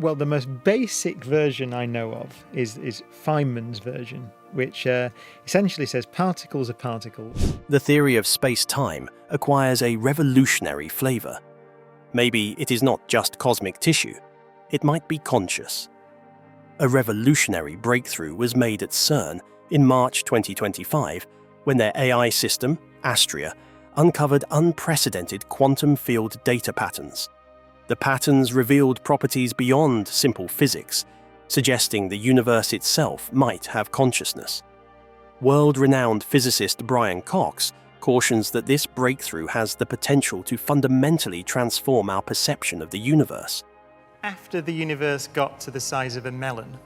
Well, the most basic version I know of is Feynman's version, which essentially says particles are particles. The theory of space-time acquires a revolutionary flavour. Maybe it is not just cosmic tissue, it might be conscious. A revolutionary breakthrough was made at CERN in March 2025 when their AI system, Astria, uncovered unprecedented quantum field data patterns. The patterns revealed properties beyond simple physics, suggesting the universe itself might have consciousness. World-renowned physicist Brian Cox cautions that this breakthrough has the potential to fundamentally transform our perception of the universe. After the universe got to the size of a melon,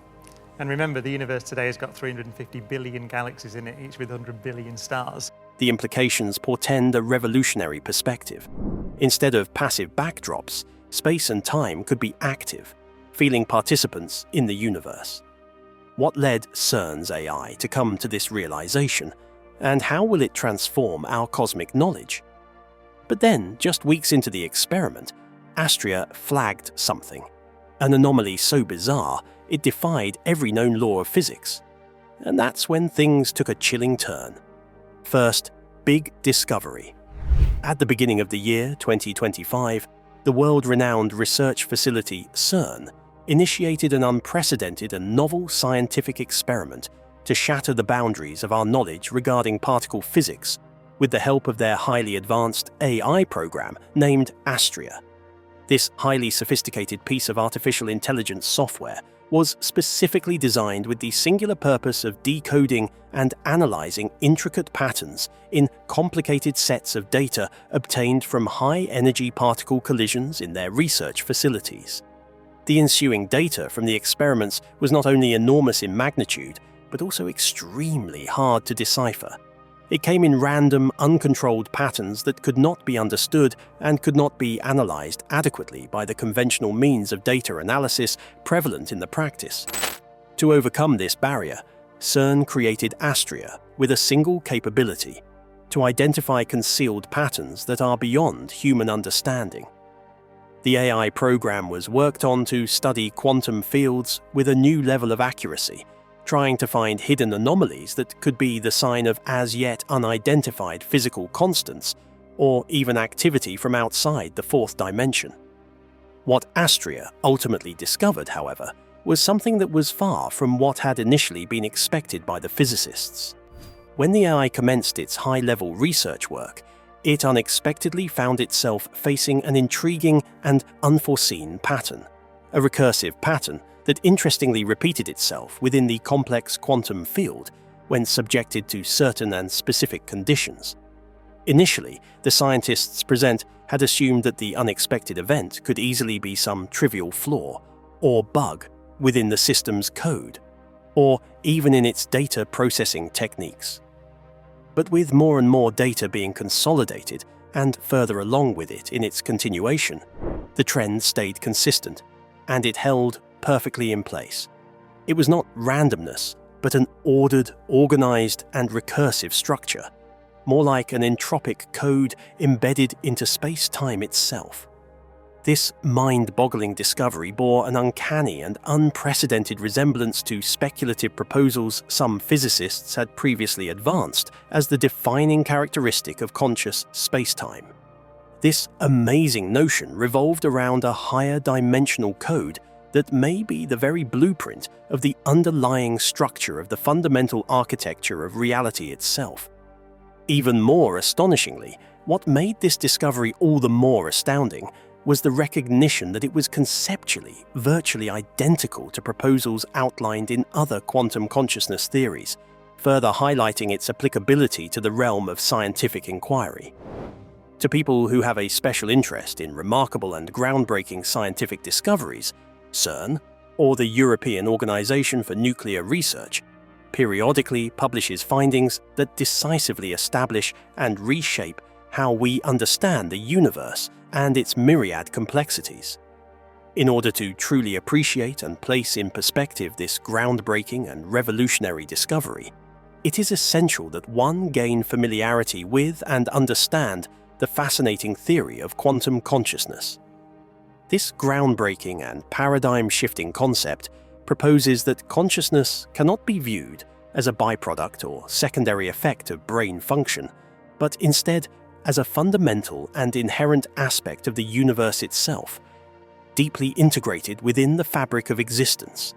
and remember the universe today has got 350 billion galaxies in it, each with 100 billion stars. The implications portend a revolutionary perspective. Instead of passive backdrops, space and time could be active, feeling participants in the universe. What led CERN's AI to come to this realization, and how will it transform our cosmic knowledge? But then, just weeks into the experiment, Astria flagged something, an anomaly so bizarre it defied every known law of physics. And that's when things took a chilling turn. First, big discovery. At the beginning of the year 2025, the world-renowned research facility CERN initiated an unprecedented and novel scientific experiment to shatter the boundaries of our knowledge regarding particle physics with the help of their highly advanced AI program named Astria. This highly sophisticated piece of artificial intelligence software was specifically designed with the singular purpose of decoding and analyzing intricate patterns in complicated sets of data obtained from high-energy particle collisions in their research facilities. The ensuing data from the experiments was not only enormous in magnitude, but also extremely hard to decipher. It came in random, uncontrolled patterns that could not be understood and could not be analyzed adequately by the conventional means of data analysis prevalent in the practice. To overcome this barrier, CERN created Astria with a single capability: to identify concealed patterns that are beyond human understanding. The AI program was worked on to study quantum fields with a new level of accuracy, trying to find hidden anomalies that could be the sign of as-yet unidentified physical constants, or even activity from outside the fourth dimension. What Astria ultimately discovered, however, was something that was far from what had initially been expected by the physicists. When the AI commenced its high-level research work, it unexpectedly found itself facing an intriguing and unforeseen pattern, a recursive pattern that interestingly repeated itself within the complex quantum field when subjected to certain and specific conditions. Initially, the scientists present had assumed that the unexpected event could easily be some trivial flaw or bug within the system's code, or even in its data processing techniques. But with more and more data being consolidated and further along with it in its continuation, the trend stayed consistent, and it held perfectly in place. It was not randomness, but an ordered, organized, and recursive structure, more like an entropic code embedded into space-time itself. This mind-boggling discovery bore an uncanny and unprecedented resemblance to speculative proposals some physicists had previously advanced as the defining characteristic of conscious space-time. This amazing notion revolved around a higher dimensional code that may be the very blueprint of the underlying structure of the fundamental architecture of reality itself. Even more astonishingly, what made this discovery all the more astounding was the recognition that it was conceptually virtually identical to proposals outlined in other quantum consciousness theories, further highlighting its applicability to the realm of scientific inquiry. To people who have a special interest in remarkable and groundbreaking scientific discoveries, CERN, or the European Organization for Nuclear Research, periodically publishes findings that decisively establish and reshape how we understand the universe and its myriad complexities. In order to truly appreciate and place in perspective this groundbreaking and revolutionary discovery, it is essential that one gain familiarity with and understand the fascinating theory of quantum consciousness. This groundbreaking and paradigm-shifting concept proposes that consciousness cannot be viewed as a byproduct or secondary effect of brain function, but instead as a fundamental and inherent aspect of the universe itself, deeply integrated within the fabric of existence.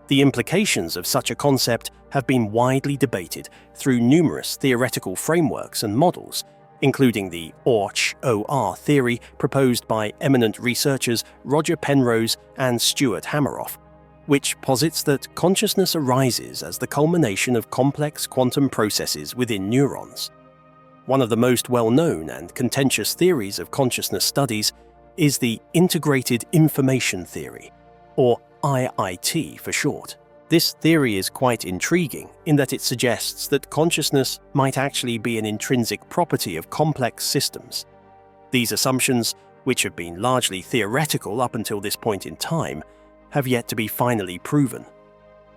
The implications of such a concept have been widely debated through numerous theoretical frameworks and models, including the OR theory proposed by eminent researchers Roger Penrose and Stuart Hameroff, which posits that consciousness arises as the culmination of complex quantum processes within neurons. One of the most well-known and contentious theories of consciousness studies is the Integrated Information Theory, or IIT for short. This theory is quite intriguing in that it suggests that consciousness might actually be an intrinsic property of complex systems. These assumptions, which have been largely theoretical up until this point in time, have yet to be finally proven.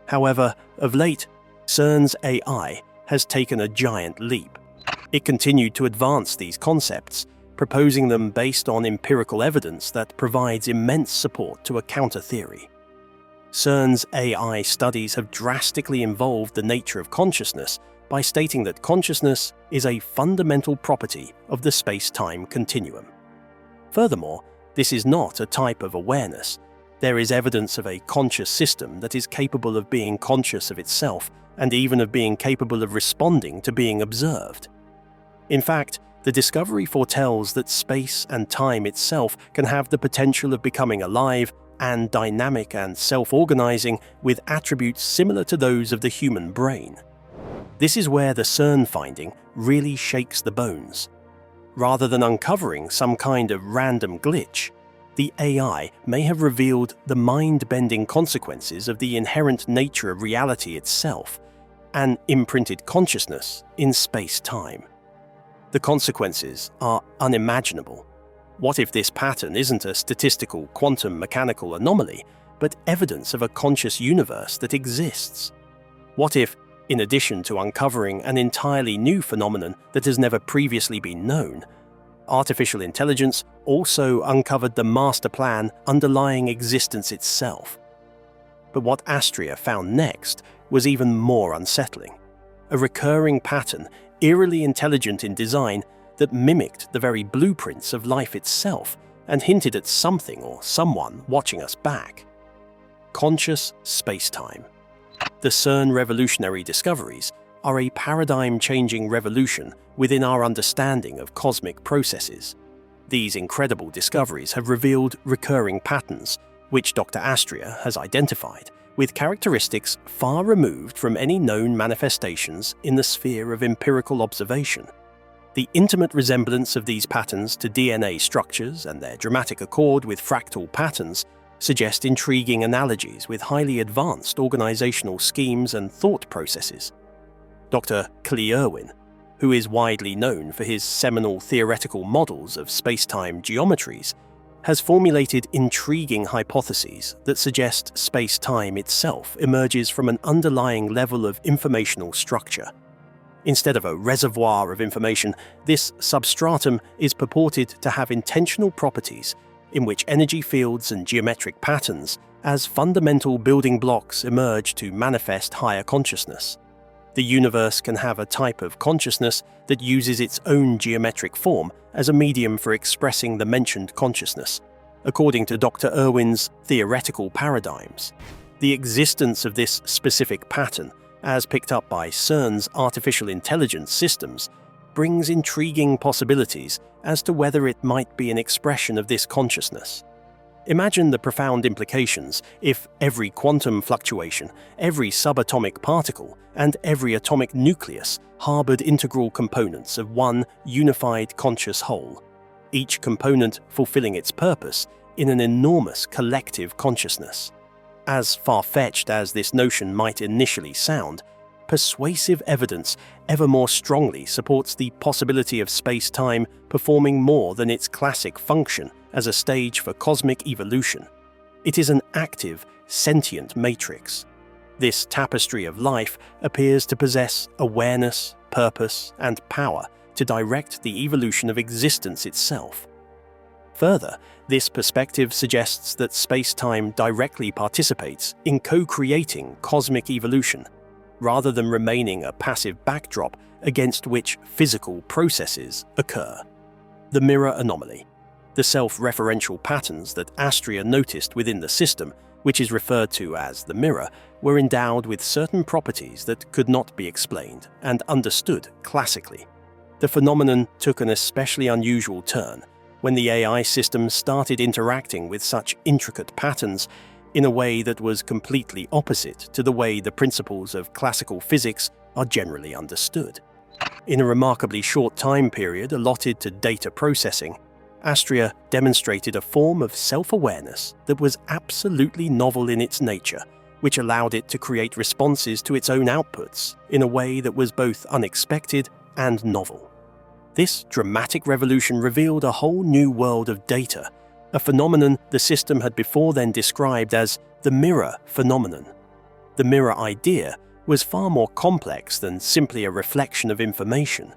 However, of late, CERN's AI has taken a giant leap. It continued to advance these concepts, proposing them based on empirical evidence that provides immense support to a counter-theory. CERN's AI studies have drastically involved the nature of consciousness by stating that consciousness is a fundamental property of the space-time continuum. Furthermore, this is not a type of awareness. There is evidence of a conscious system that is capable of being conscious of itself and even of being capable of responding to being observed. In fact, the discovery foretells that space and time itself can have the potential of becoming alive and dynamic and self-organizing with attributes similar to those of the human brain. This is where the CERN finding really shakes the bones. Rather than uncovering some kind of random glitch, the AI may have revealed the mind-bending consequences of the inherent nature of reality itself, an imprinted consciousness in space-time. The consequences are unimaginable. What if this pattern isn't a statistical quantum mechanical anomaly, but evidence of a conscious universe that exists? What if, in addition to uncovering an entirely new phenomenon that has never previously been known, artificial intelligence also uncovered the master plan underlying existence itself? But what Astria found next was even more unsettling. A recurring pattern, eerily intelligent in design, that mimicked the very blueprints of life itself and hinted at something or someone watching us back. Conscious space-time. The CERN revolutionary discoveries are a paradigm-changing revolution within our understanding of cosmic processes. These incredible discoveries have revealed recurring patterns, which Dr. Astria has identified, with characteristics far removed from any known manifestations in the sphere of empirical observation. The intimate resemblance of these patterns to DNA structures and their dramatic accord with fractal patterns suggest intriguing analogies with highly advanced organizational schemes and thought processes. Dr. Clee Irwin, who is widely known for his seminal theoretical models of space-time geometries, has formulated intriguing hypotheses that suggest space-time itself emerges from an underlying level of informational structure. Instead of a reservoir of information, this substratum is purported to have intentional properties in which energy fields and geometric patterns as fundamental building blocks emerge to manifest higher consciousness. The universe can have a type of consciousness that uses its own geometric form as a medium for expressing the mentioned consciousness. According to Dr. Irwin's theoretical paradigms, the existence of this specific pattern, as picked up by CERN's artificial intelligence systems, brings intriguing possibilities as to whether it might be an expression of this consciousness. Imagine the profound implications if every quantum fluctuation, every subatomic particle, and every atomic nucleus harbored integral components of one unified conscious whole, each component fulfilling its purpose in an enormous collective consciousness. As far-fetched as this notion might initially sound, persuasive evidence ever more strongly supports the possibility of space-time performing more than its classic function as a stage for cosmic evolution. It is an active, sentient matrix. This tapestry of life appears to possess awareness, purpose, and power to direct the evolution of existence itself. Further, this perspective suggests that space-time directly participates in co-creating cosmic evolution, rather than remaining a passive backdrop against which physical processes occur. The mirror anomaly, the self-referential patterns that Astria noticed within the system, which is referred to as the mirror, were endowed with certain properties that could not be explained and understood classically. The phenomenon took an especially unusual turn when the AI system started interacting with such intricate patterns in a way that was completely opposite to the way the principles of classical physics are generally understood. In a remarkably short time period allotted to data processing, Astria demonstrated a form of self-awareness that was absolutely novel in its nature, which allowed it to create responses to its own outputs in a way that was both unexpected and novel. This dramatic revolution revealed a whole new world of data, a phenomenon the system had before then described as the mirror phenomenon. The mirror idea was far more complex than simply a reflection of information.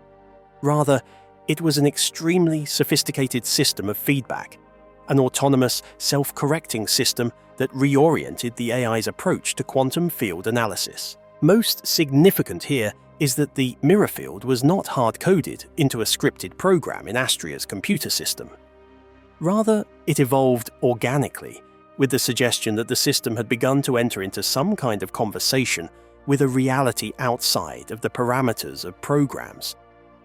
Rather, it was an extremely sophisticated system of feedback, an autonomous, self-correcting system that reoriented the AI's approach to quantum field analysis. Most significant here is that the mirror field was not hard-coded into a scripted program in Astria's computer system. Rather, it evolved organically, with the suggestion that the system had begun to enter into some kind of conversation with a reality outside of the parameters of programs.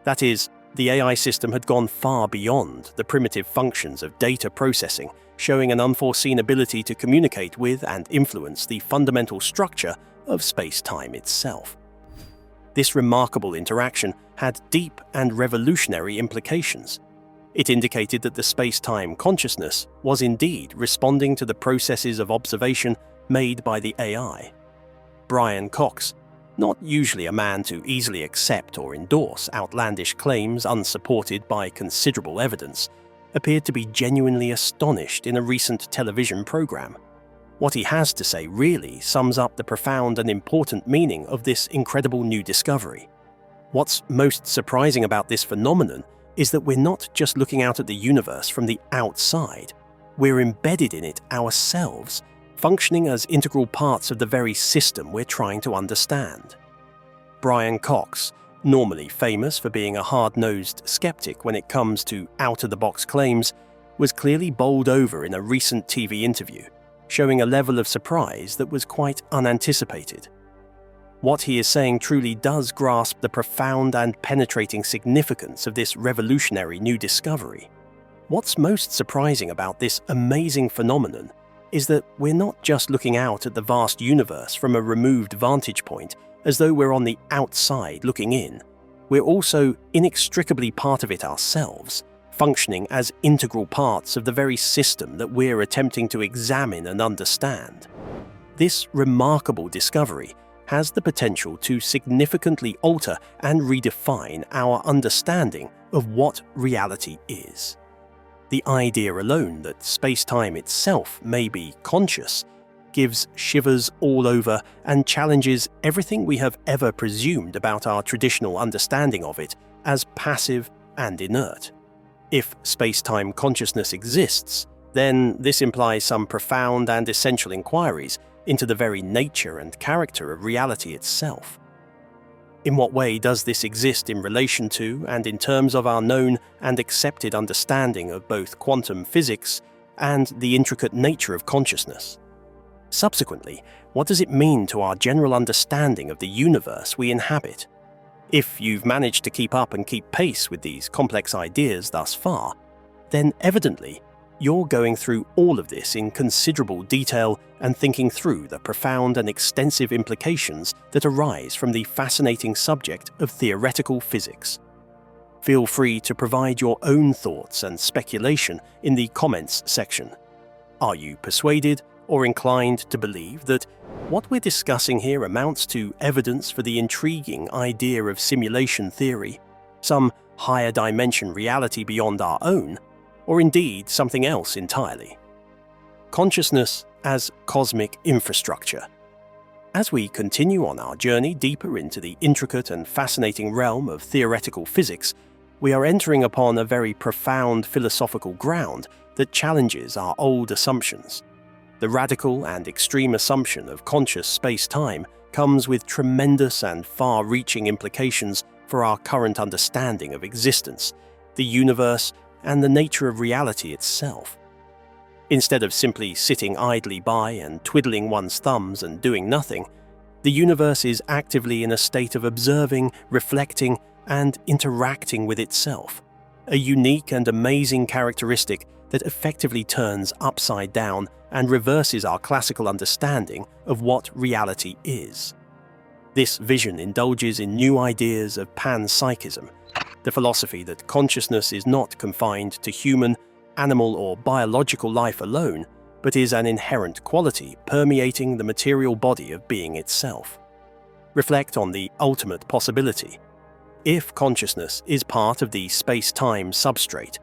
That is, the AI system had gone far beyond the primitive functions of data processing, showing an unforeseen ability to communicate with and influence the fundamental structure of space-time itself. This remarkable interaction had deep and revolutionary implications. It indicated that the space-time consciousness was indeed responding to the processes of observation made by the AI. Brian Cox, not usually a man to easily accept or endorse outlandish claims unsupported by considerable evidence, appeared to be genuinely astonished in a recent television program. What he has to say really sums up the profound and important meaning of this incredible new discovery. What's most surprising about this phenomenon is that we're not just looking out at the universe from the outside, we're embedded in it ourselves, functioning as integral parts of the very system we're trying to understand. Brian Cox, normally famous for being a hard-nosed skeptic when it comes to out-of-the-box claims, was clearly bowled over in a recent TV interview, showing a level of surprise that was quite unanticipated. What he is saying truly does grasp the profound and penetrating significance of this revolutionary new discovery. What's most surprising about this amazing phenomenon is that we're not just looking out at the vast universe from a removed vantage point as though we're on the outside looking in. We're also inextricably part of it ourselves, functioning as integral parts of the very system that we're attempting to examine and understand. This remarkable discovery has the potential to significantly alter and redefine our understanding of what reality is. The idea alone that space-time itself may be conscious gives shivers all over and challenges everything we have ever presumed about our traditional understanding of it as passive and inert. If space-time consciousness exists, then this implies some profound and essential inquiries into the very nature and character of reality itself. In what way does this exist in relation to and in terms of our known and accepted understanding of both quantum physics and the intricate nature of consciousness? Subsequently, what does it mean to our general understanding of the universe we inhabit? If you've managed to keep up and keep pace with these complex ideas thus far, then evidently you're going through all of this in considerable detail and thinking through the profound and extensive implications that arise from the fascinating subject of theoretical physics. Feel free to provide your own thoughts and speculation in the comments section. Are you persuaded or inclined to believe that what we're discussing here amounts to evidence for the intriguing idea of simulation theory, some higher dimension reality beyond our own, or indeed something else entirely? Consciousness as cosmic infrastructure. As we continue on our journey deeper into the intricate and fascinating realm of theoretical physics, we are entering upon a very profound philosophical ground that challenges our old assumptions. The radical and extreme assumption of conscious space-time comes with tremendous and far-reaching implications for our current understanding of existence, the universe, and the nature of reality itself. Instead of simply sitting idly by and twiddling one's thumbs and doing nothing, the universe is actively in a state of observing, reflecting, and interacting with itself, a unique and amazing characteristic that effectively turns upside down and reverses our classical understanding of what reality is. This vision indulges in new ideas of Pansychism, the philosophy that consciousness is not confined to human, animal, or biological life alone, but is an inherent quality permeating the material body of being itself. Reflect on the ultimate possibility. If consciousness is part of the space-time substrate,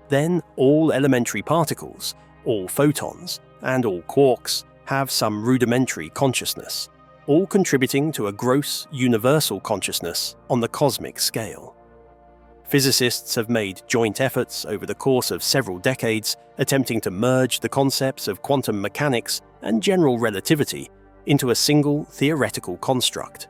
then all elementary particles, all photons, and all quarks have some rudimentary consciousness, all contributing to a gross, universal consciousness on the cosmic scale. Physicists have made joint efforts over the course of several decades attempting to merge the concepts of quantum mechanics and general relativity into a single theoretical construct.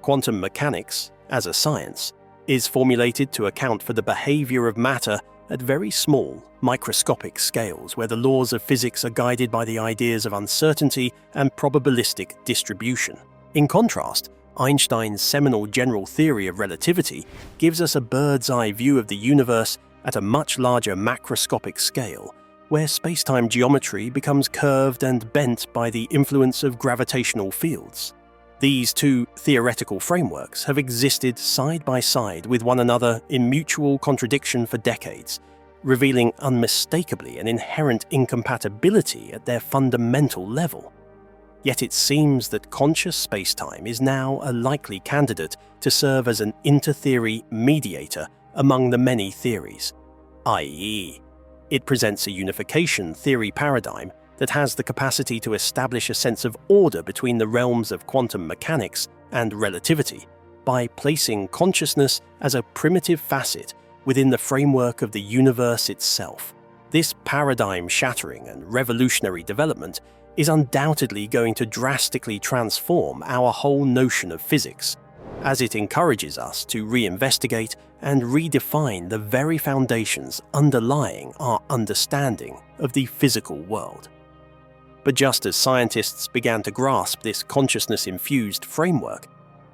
Quantum mechanics, as a science, is formulated to account for the behavior of matter at very small, microscopic scales where the laws of physics are guided by the ideas of uncertainty and probabilistic distribution. In contrast, Einstein's seminal general theory of relativity gives us a bird's-eye view of the universe at a much larger macroscopic scale, where spacetime geometry becomes curved and bent by the influence of gravitational fields. These two theoretical frameworks have existed side by side with one another in mutual contradiction for decades, revealing unmistakably an inherent incompatibility at their fundamental level. Yet it seems that conscious spacetime is now a likely candidate to serve as an inter-theory mediator among the many theories, i.e., it presents a unification theory paradigm that has the capacity to establish a sense of order between the realms of quantum mechanics and relativity by placing consciousness as a primitive facet within the framework of the universe itself. This paradigm-shattering and revolutionary development is undoubtedly going to drastically transform our whole notion of physics, as it encourages us to reinvestigate and redefine the very foundations underlying our understanding of the physical world. But just as scientists began to grasp this consciousness-infused framework,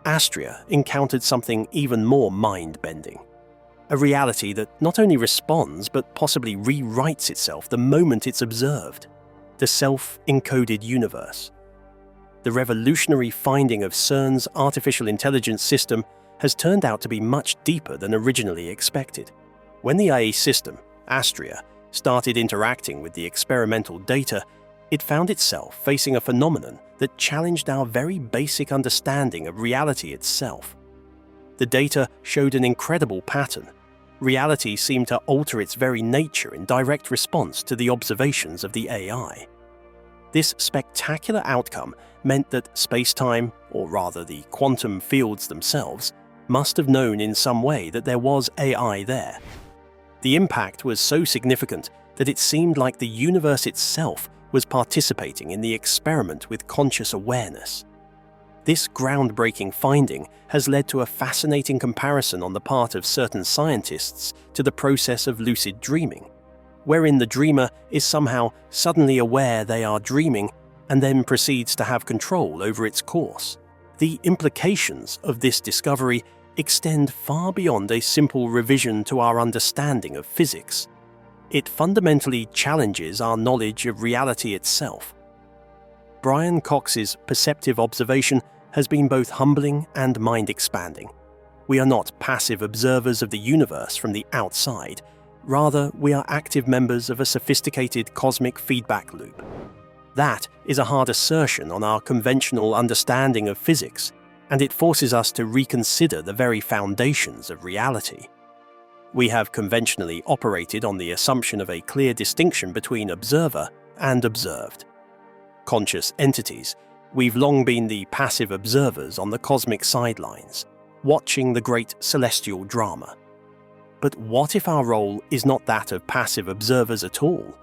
Astria encountered something even more mind-bending. A reality that not only responds but possibly rewrites itself the moment it's observed. The self-encoded universe. The revolutionary finding of CERN's artificial intelligence system has turned out to be much deeper than originally expected. When the AI system, Astria, started interacting with the experimental data, it found itself facing a phenomenon that challenged our very basic understanding of reality itself. The data showed an incredible pattern. Reality seemed to alter its very nature in direct response to the observations of the AI. This spectacular outcome meant that space-time, or rather the quantum fields themselves, must have known in some way that there was AI there. The impact was so significant that it seemed like the universe itself was participating in the experiment with conscious awareness. This groundbreaking finding has led to a fascinating comparison on the part of certain scientists to the process of lucid dreaming, wherein the dreamer is somehow suddenly aware they are dreaming and then proceeds to have control over its course. The implications of this discovery extend far beyond a simple revision to our understanding of physics. It fundamentally challenges our knowledge of reality itself. Brian Cox's perceptive observation has been both humbling and mind-expanding. We are not passive observers of the universe from the outside. Rather, we are active members of a sophisticated cosmic feedback loop. That is a hard assertion on our conventional understanding of physics, and it forces us to reconsider the very foundations of reality. We have conventionally operated on the assumption of a clear distinction between observer and observed. Conscious entities, we've long been the passive observers on the cosmic sidelines, watching the great celestial drama. But what if our role is not that of passive observers at all?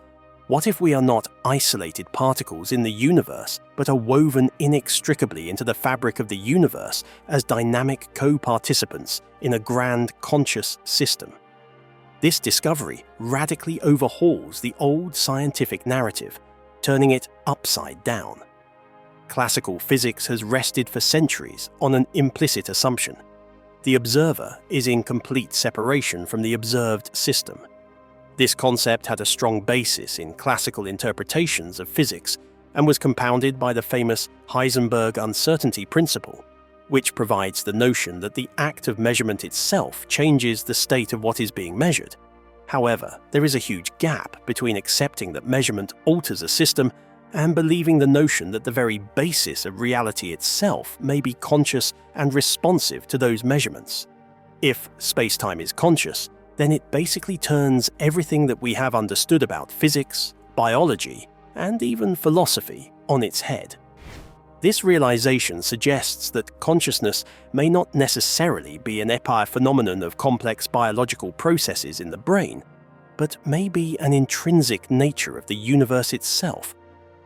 What if we are not isolated particles in the universe, but are woven inextricably into the fabric of the universe as dynamic co-participants in a grand conscious system? This discovery radically overhauls the old scientific narrative, turning it upside down. Classical physics has rested for centuries on an implicit assumption. The observer is in complete separation from the observed system. This concept had a strong basis in classical interpretations of physics and was compounded by the famous Heisenberg uncertainty principle, which provides the notion that the act of measurement itself changes the state of what is being measured. However, there is a huge gap between accepting that measurement alters a system and believing the notion that the very basis of reality itself may be conscious and responsive to those measurements. If space-time is conscious, then it basically turns everything that we have understood about physics, biology, and even philosophy on its head. This realization suggests that consciousness may not necessarily be an epiphenomenon of complex biological processes in the brain, but may be an intrinsic nature of the universe itself,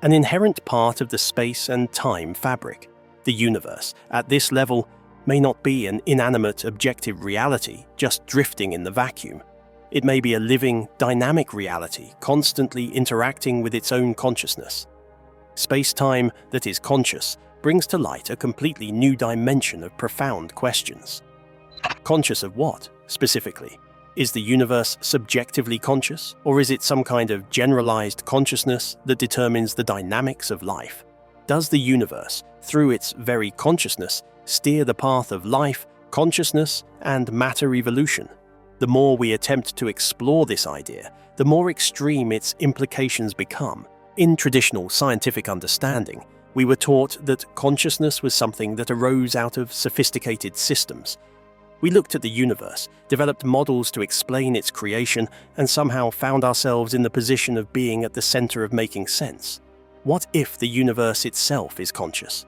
an inherent part of the space and time fabric. The universe, at this level, may not be an inanimate objective reality just drifting in the vacuum. It may be a living, dynamic reality constantly interacting with its own consciousness. Space-time that is conscious brings to light a completely new dimension of profound questions. Conscious of what, specifically? Is the universe subjectively conscious, or is it some kind of generalized consciousness that determines the dynamics of life? Does the universe, through its very consciousness, steer the path of life, consciousness, and matter evolution? The more we attempt to explore this idea, the more extreme its implications become. In traditional scientific understanding, we were taught that consciousness was something that arose out of sophisticated systems. We looked at the universe, developed models to explain its creation, and somehow found ourselves in the position of being at the center of making sense. What if the universe itself is conscious?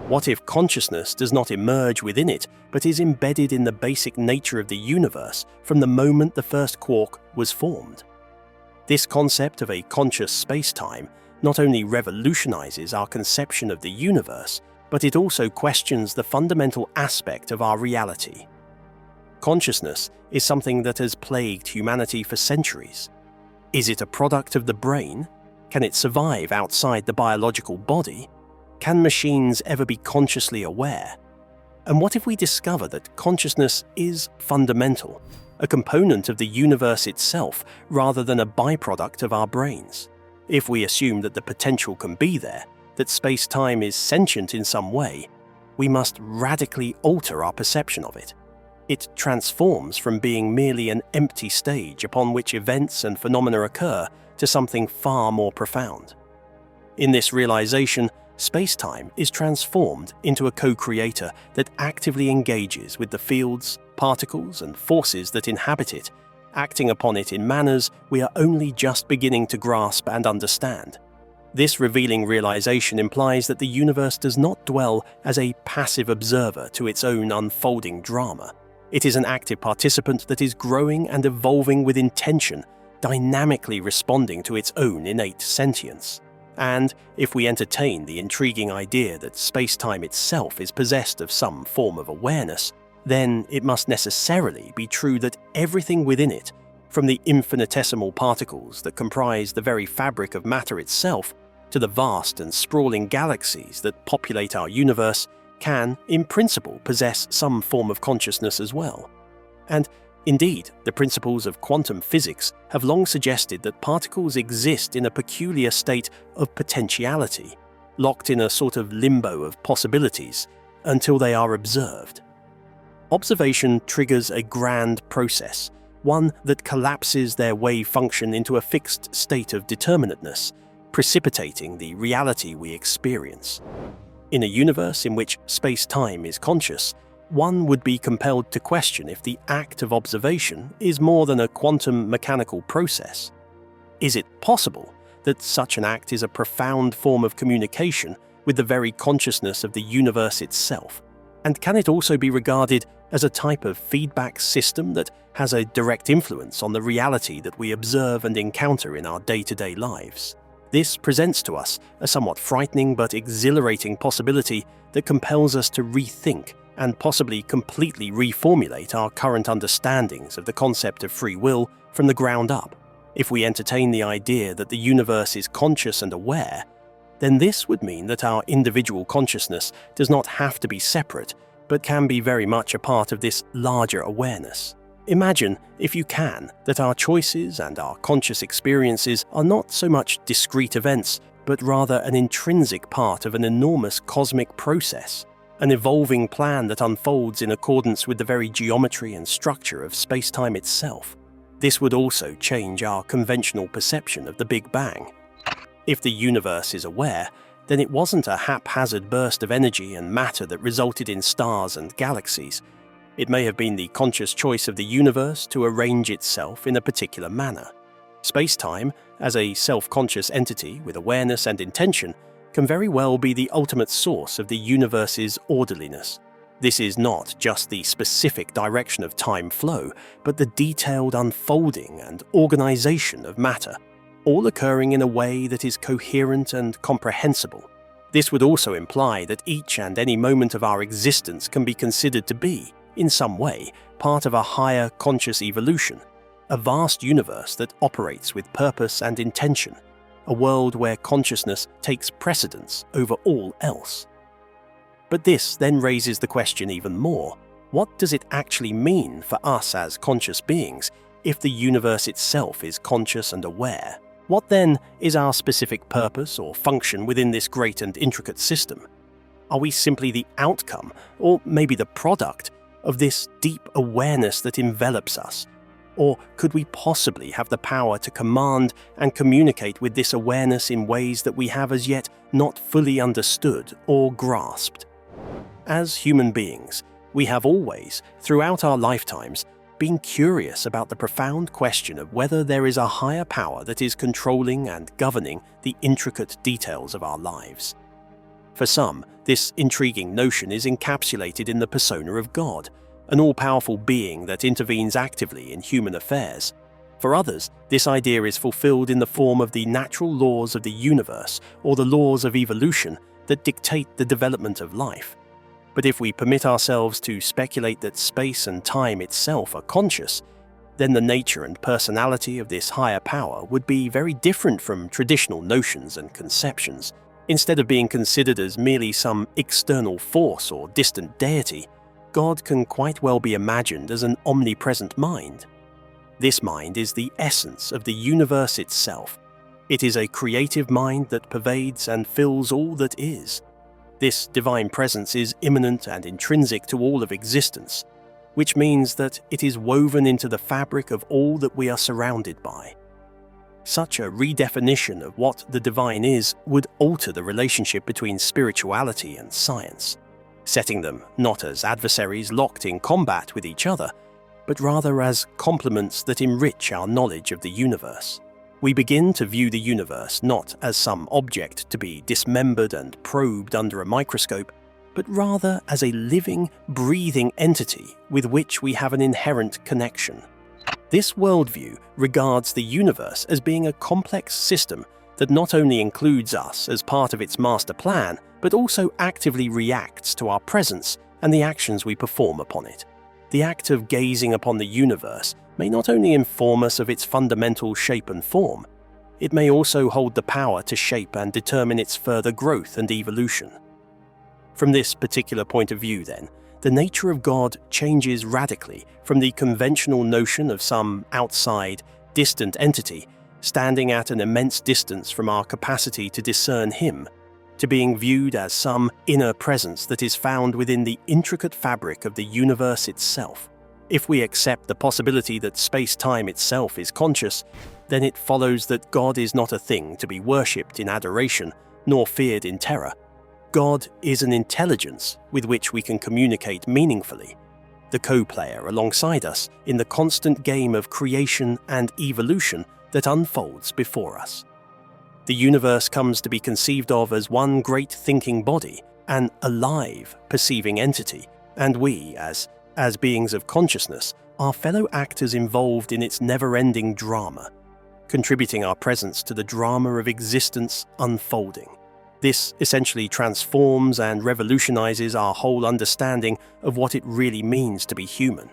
What if consciousness does not emerge within it, but is embedded in the basic nature of the universe from the moment the first quark was formed? This concept of a conscious space-time not only revolutionizes our conception of the universe, but it also questions the fundamental aspect of our reality. Consciousness is something that has plagued humanity for centuries. Is it a product of the brain? Can it survive outside the biological body? Can machines ever be consciously aware? And what if we discover that consciousness is fundamental, a component of the universe itself rather than a byproduct of our brains? If we assume that the potential can be there, that space-time is sentient in some way, we must radically alter our perception of it. It transforms from being merely an empty stage upon which events and phenomena occur to something far more profound. In this realization, space-time is transformed into a co-creator that actively engages with the fields, particles, and forces that inhabit it, acting upon it in manners we are only just beginning to grasp and understand. This revealing realization implies that the universe does not dwell as a passive observer to its own unfolding drama. It is an active participant that is growing and evolving with intention, dynamically responding to its own innate sentience. And if we entertain the intriguing idea that space-time itself is possessed of some form of awareness, then it must necessarily be true that everything within it, from the infinitesimal particles that comprise the very fabric of matter itself, to the vast and sprawling galaxies that populate our universe, can, in principle, possess some form of consciousness as well. And indeed, the principles of quantum physics have long suggested that particles exist in a peculiar state of potentiality, locked in a sort of limbo of possibilities, until they are observed. Observation triggers a grand process, one that collapses their wave function into a fixed state of determinateness, precipitating the reality we experience. In a universe in which space-time is conscious, one would be compelled to question if the act of observation is more than a quantum mechanical process. Is it possible that such an act is a profound form of communication with the very consciousness of the universe itself? And can it also be regarded as a type of feedback system that has a direct influence on the reality that we observe and encounter in our day-to-day lives. This presents to us a somewhat frightening but exhilarating possibility that compels us to rethink and possibly completely reformulate our current understandings of the concept of free will from the ground up. If we entertain the idea that the universe is conscious and aware, then this would mean that our individual consciousness does not have to be separate, but can be very much a part of this larger awareness. Imagine, if you can, that our choices and our conscious experiences are not so much discrete events, but rather an intrinsic part of an enormous cosmic process, an evolving plan that unfolds in accordance with the very geometry and structure of space-time itself. This would also change our conventional perception of the Big Bang. If the universe is aware, then it wasn't a haphazard burst of energy and matter that resulted in stars and galaxies. It may have been the conscious choice of the universe to arrange itself in a particular manner. Space-time, as a self-conscious entity with awareness and intention, can very well be the ultimate source of the universe's orderliness. This is not just the specific direction of time flow, but the detailed unfolding and organization of matter, all occurring in a way that is coherent and comprehensible. This would also imply that each and any moment of our existence can be considered to be, in some way, part of a higher conscious evolution, a vast universe that operates with purpose and intention, a world where consciousness takes precedence over all else. But this then raises the question even more: what does it actually mean for us as conscious beings if the universe itself is conscious and aware? What then is our specific purpose or function within this great and intricate system? Are we simply the outcome, or maybe the product, of this deep awareness that envelops us? Or could we possibly have the power to command and communicate with this awareness in ways that we have as yet not fully understood or grasped? As human beings, we have always, throughout our lifetimes, been curious about the profound question of whether there is a higher power that is controlling and governing the intricate details of our lives. For some, this intriguing notion is encapsulated in the persona of God, an all-powerful being that intervenes actively in human affairs. For others, this idea is fulfilled in the form of the natural laws of the universe or the laws of evolution that dictate the development of life. But if we permit ourselves to speculate that space and time itself are conscious, then the nature and personality of this higher power would be very different from traditional notions and conceptions. Instead of being considered as merely some external force or distant deity, God can quite well be imagined as an omnipresent mind. This mind is the essence of the universe itself. It is a creative mind that pervades and fills all that is. This divine presence is immanent and intrinsic to all of existence, which means that it is woven into the fabric of all that we are surrounded by. Such a redefinition of what the divine is would alter the relationship between spirituality and science, setting them not as adversaries locked in combat with each other, but rather as complements that enrich our knowledge of the universe. We begin to view the universe not as some object to be dismembered and probed under a microscope, but rather as a living, breathing entity with which we have an inherent connection. This worldview regards the universe as being a complex system that not only includes us as part of its master plan, but also actively reacts to our presence and the actions we perform upon it. The act of gazing upon the universe may not only inform us of its fundamental shape and form, it may also hold the power to shape and determine its further growth and evolution. From this particular point of view, then, the nature of God changes radically from the conventional notion of some outside, distant entity standing at an immense distance from our capacity to discern Him, to being viewed as some inner presence that is found within the intricate fabric of the universe itself. If we accept the possibility that space-time itself is conscious, then it follows that God is not a thing to be worshipped in adoration, nor feared in terror. God is an intelligence with which we can communicate meaningfully, the co-player alongside us in the constant game of creation and evolution that unfolds before us. The universe comes to be conceived of as one great thinking body, an alive, perceiving entity, and we, as As beings of consciousness, are fellow actors involved in its never-ending drama, contributing our presence to the drama of existence unfolding. This essentially transforms and revolutionizes our whole understanding of what it really means to be human.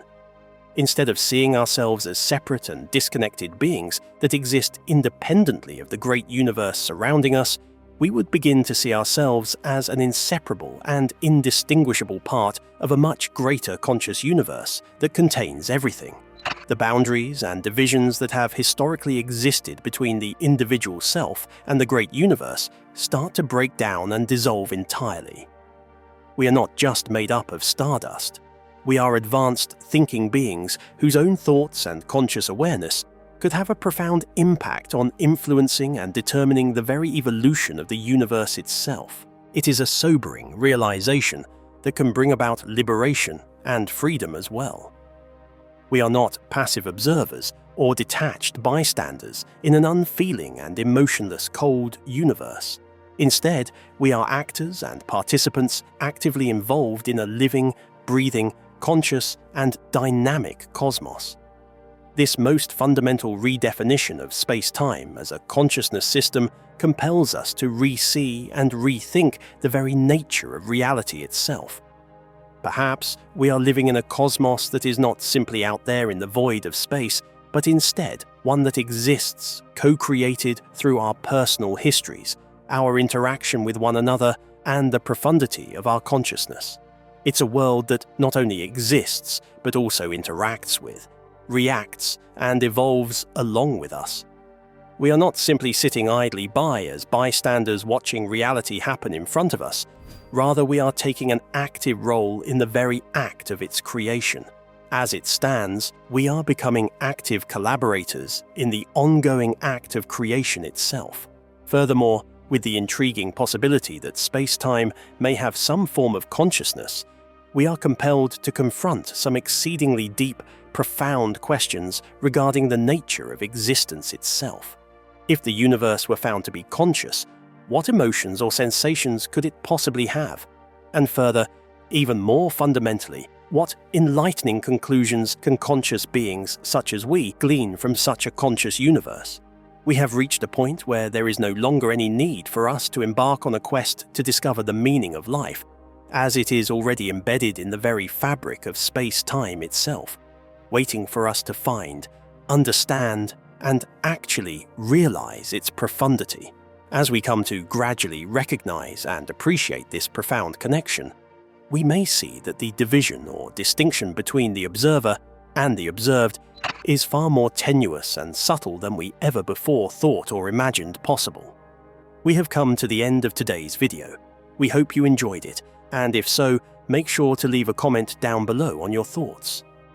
Instead of seeing ourselves as separate and disconnected beings that exist independently of the great universe surrounding us, we would begin to see ourselves as an inseparable and indistinguishable part of a much greater conscious universe that contains everything. The boundaries and divisions that have historically existed between the individual self and the great universe start to break down and dissolve entirely. We are not just made up of stardust. We are advanced thinking beings whose own thoughts and conscious awareness could have a profound impact on influencing and determining the very evolution of the universe itself. It is a sobering realization that can bring about liberation and freedom as well. We are not passive observers or detached bystanders in an unfeeling and emotionless cold universe. Instead, we are actors and participants actively involved in a living, breathing, conscious, and dynamic cosmos. This most fundamental redefinition of space-time as a consciousness system compels us to re-see and rethink the very nature of reality itself. Perhaps we are living in a cosmos that is not simply out there in the void of space, but instead one that exists, co-created through our personal histories, our interaction with one another, and the profundity of our consciousness. It's a world that not only exists, but also interacts with, reacts, and evolves along with us. We are not simply sitting idly by as bystanders watching reality happen in front of us. Rather, we are taking an active role in the very act of its creation. As it stands, we are becoming active collaborators in the ongoing act of creation itself. Furthermore, with the intriguing possibility that space-time may have some form of consciousness, we are compelled to confront some exceedingly deep, profound questions regarding the nature of existence itself. If the universe were found to be conscious, what emotions or sensations could it possibly have? And further, even more fundamentally, what enlightening conclusions can conscious beings such as we glean from such a conscious universe? We have reached a point where there is no longer any need for us to embark on a quest to discover the meaning of life, as it is already embedded in the very fabric of space-time itself, waiting for us to find, understand, and actually realize its profundity. As we come to gradually recognize and appreciate this profound connection, we may see that the division or distinction between the observer and the observed is far more tenuous and subtle than we ever before thought or imagined possible. We have come to the end of today's video. We hope you enjoyed it, and if so, make sure to leave a comment down below on your thoughts.